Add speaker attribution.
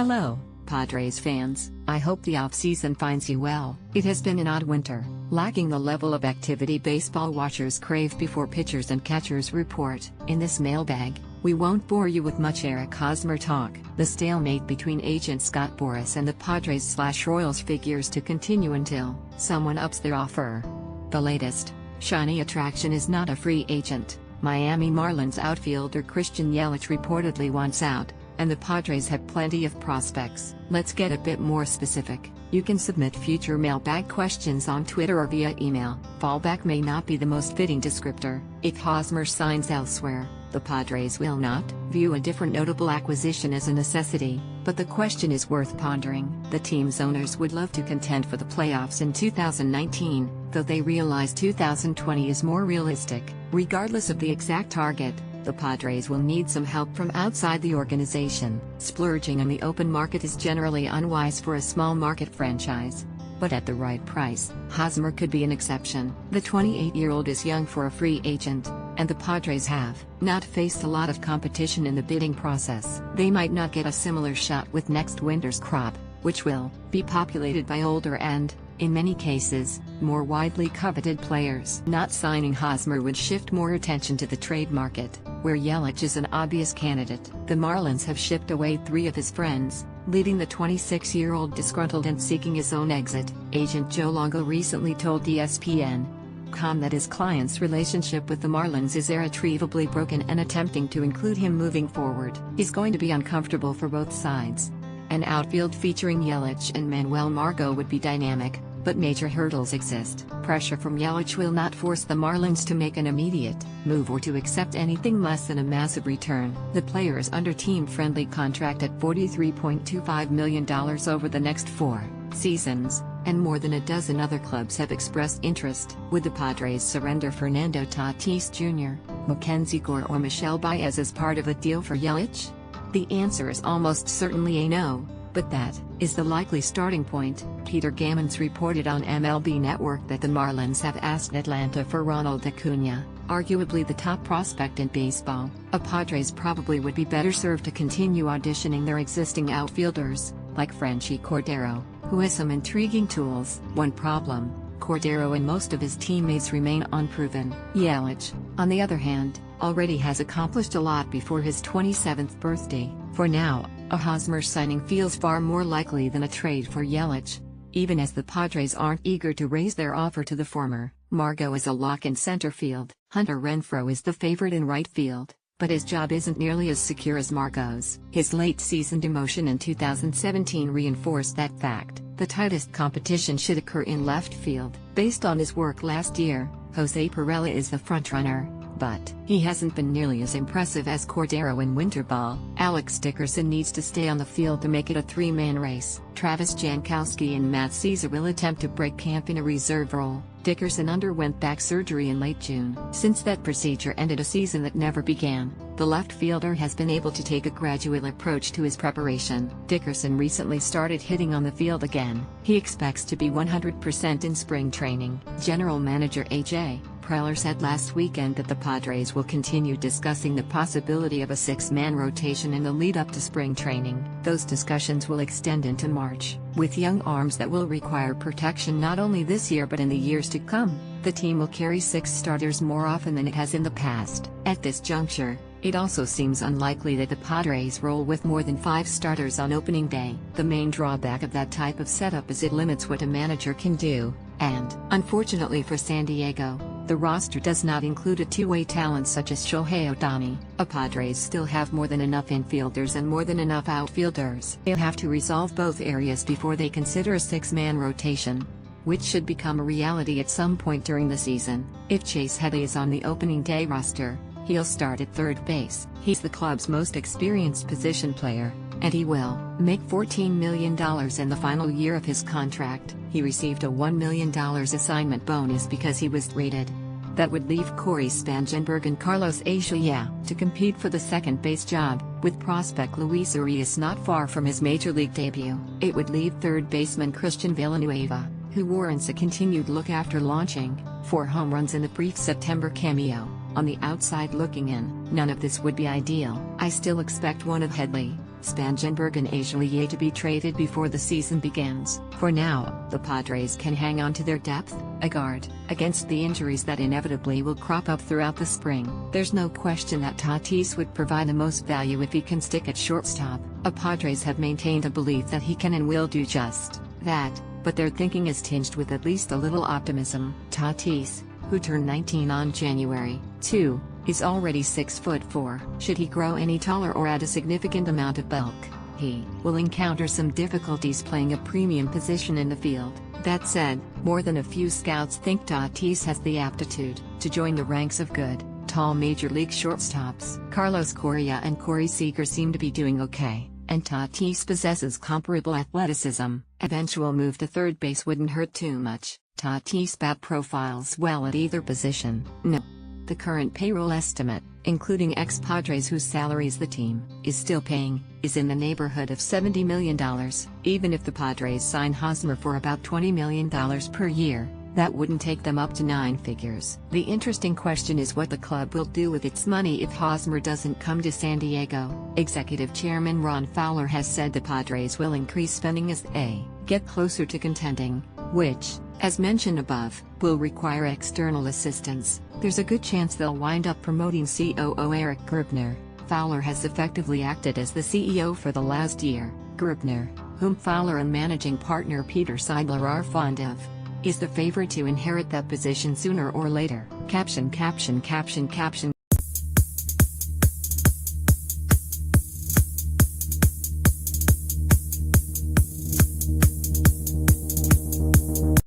Speaker 1: Hello, Padres fans. I hope the offseason finds you well. It has been an odd winter, lacking the level of activity baseball watchers crave before pitchers and catchers report. In this mailbag, we won't bore you with much Eric Hosmer talk. The stalemate between agent Scott Boras and the Padres/Royals figures to continue until someone ups their offer. The latest shiny attraction is not a free agent. Miami Marlins outfielder Christian Yelich reportedly wants out, and the Padres have plenty of prospects. Let's get a bit more specific. You can submit future mailbag questions on Twitter or via email. Fallback may not be the most fitting descriptor. If Hosmer signs elsewhere, the Padres will not view a different notable acquisition as a necessity, but the question is worth pondering. The team's owners would love to contend for the playoffs in 2019, though they realize 2020 is more realistic. Regardless of the exact target, the Padres will need some help from outside the organization. Splurging on the open market is generally unwise for a small market franchise. But at the right price, Hosmer could be an exception. The 28-year-old is young for a free agent, and the Padres have not faced a lot of competition in the bidding process. They might not get a similar shot with next winter's crop, which will be populated by older and, in many cases, more widely coveted players. Not signing Hosmer would shift more attention to the trade market, where Yelich is an obvious candidate. The Marlins have shipped away 3 of his friends, leaving the 26-year-old disgruntled and seeking his own exit. Agent Joe Longo recently told ESPN.com that his client's relationship with the Marlins is irretrievably broken and attempting to include him moving forward is going to be uncomfortable for both sides. An outfield featuring Yelich and Manuel Margot would be dynamic, but major hurdles exist. Pressure from Yelich will not force the Marlins to make an immediate move or to accept anything less than a massive return. The player is under team-friendly contract at $43.25 million over the next 4 seasons, and more than a dozen other clubs have expressed interest. Would the Padres surrender Fernando Tatis Jr., Mackenzie Gore or Michel Baez as part of a deal for Yelich? The answer is almost certainly a no, but that is the likely starting point. Peter Gammons reported on MLB Network that the Marlins have asked Atlanta for Ronald Acuna, arguably the top prospect in baseball. The Padres probably would be better served to continue auditioning their existing outfielders, like Franchy Cordero, who has some intriguing tools. One problem: Cordero and most of his teammates remain unproven. Yelich, on the other hand, already has accomplished a lot before his 27th birthday. For now, a Hosmer signing feels far more likely than a trade for Yelich, even as the Padres aren't eager to raise their offer to the former. Margot is a lock in center field. Hunter Renfroe is the favorite in right field, but his job isn't nearly as secure as Margot's. His late-season demotion in 2017 reinforced that fact. The tightest competition should occur in left field. Based on his work last year, Jose Pirela is the frontrunner, but he hasn't been nearly as impressive as Cordero in winter ball. Alex Dickerson needs to stay on the field to make it a 3-man race. Travis Jankowski and Matt Caesar will attempt to break camp in a reserve role. Dickerson underwent back surgery in late June. Since that procedure ended a season that never began, the left fielder has been able to take a gradual approach to his preparation. Dickerson recently started hitting on the field again. He expects to be 100% in spring training. General manager A.J. Preller said last weekend that the Padres will continue discussing the possibility of a 6-man rotation in the lead-up to spring training. Those discussions will extend into March, with young arms that will require protection not only this year but in the years to come. The team will carry 6 starters more often than it has in the past. At this juncture, it also seems unlikely that the Padres roll with more than 5 starters on opening day. The main drawback of that type of setup is it limits what a manager can do, and, unfortunately for San Diego, the roster does not include a two-way talent such as Shohei Ohtani. The Padres still have more than enough infielders and more than enough outfielders. They'll have to resolve both areas before they consider a 6-man rotation, which should become a reality at some point during the season. If Chase Headley is on the opening day roster, he'll start at third base. He's the club's most experienced position player, and he will make $14 million in the final year of his contract. He received a $1 million assignment bonus because he was traded. That would leave Corey Spangenberg and Carlos Achilla to compete for the second base job, with prospect Luis Urias not far from his major league debut. It would leave third baseman Christian Villanueva, who warrants a continued look after launching 4 home runs in the brief September cameo, on the outside looking in. None of this would be ideal. I still expect one of Headley, Spangenberg and Yelich to be traded before the season begins. For now, the Padres can hang on to their depth, a guard, against the injuries that inevitably will crop up throughout the spring. There's no question that Tatis would provide the most value if he can stick at shortstop. The Padres have maintained a belief that he can and will do just that, but their thinking is tinged with at least a little optimism. Tatis, who turned 19 on January 2, is already 6'4". Should he grow any taller or add a significant amount of bulk, he will encounter some difficulties playing a premium position in the field. That said, more than a few scouts think Tatis has the aptitude to join the ranks of good, tall major league shortstops. Carlos Correa and Corey Seager seem to be doing okay, and Tatis possesses comparable athleticism. Eventual move to third base wouldn't hurt too much. Tatis bat profiles well at either position. No. The current payroll estimate, including ex-Padres whose salaries the team is still paying, is in the neighborhood of $70 million. Even if the Padres sign Hosmer for about $20 million per year, that wouldn't take them up to 9 figures. The interesting question is what the club will do with its money if Hosmer doesn't come to San Diego. Executive Chairman Ron Fowler has said the Padres will increase spending as they get closer to contending, which, as mentioned above, will require external assistance. There's a good chance they'll wind up promoting COO Eric Grubner. Fowler has effectively acted as the CEO for the last year. Grubner, whom Fowler and managing partner Peter Seidler are fond of, is the favorite to inherit that position sooner or later. Caption